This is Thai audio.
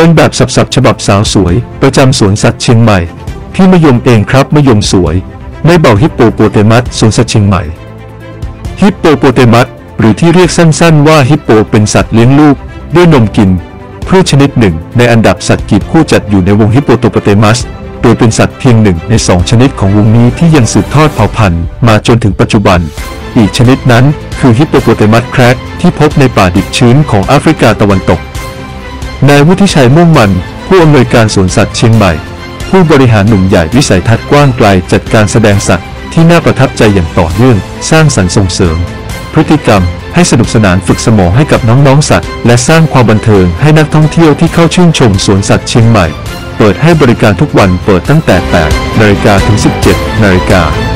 ดินแบบสับๆฉบับสาวสวยประจำสวนสัตว์เชียงใหม่พี่มะยมเองครับมะยมสวยในเบ่าฮิปโปโปเตมัสสวนสัตว์เชียงใหม่ฮิปโปโปเตมัสหรือที่เรียกสั้นๆว่าฮิปโปเป็นสัตว์เลี้ยงลูกด้วยนมกินพืชชนิดหนึ่งในอันดับสัตว์กีบคู่จัดอยู่ในวงฮิปโปโปเตมัสโดยเป็นสัตว์เพียงหนึ่งใน2ชนิดของวงนี้ที่ยังสืบทอดเผ่าพันธุ์มาจนถึงปัจจุบันอีกชนิดนั้นคือฮิปโปโปเตมัสแคระที่พบในป่าดิบชื้นของแอฟริกาตะวันตกนายวุฒิชัยม่วงมันผู้อำนวยการสวนสัตว์เชียงใหม่ผู้บริหารหนุ่มใหญ่วิสัยทัศน์กว้างไกลจัดการแสดงสัตว์ที่น่าประทับใจอย่างต่อเนื่องสร้างสรรค์ส่งเสริมพฤติกรรมให้สนุกสนานฝึกสมองให้กับน้องๆสัตว์และสร้างความบันเทิงให้นักท่องเที่ยวที่เข้าชื่นชมสวนสัตว์เชียงใหม่เปิดให้บริการทุกวันเปิดตั้งแต่ 8 นาฬิกาถึง 17 นาฬิกา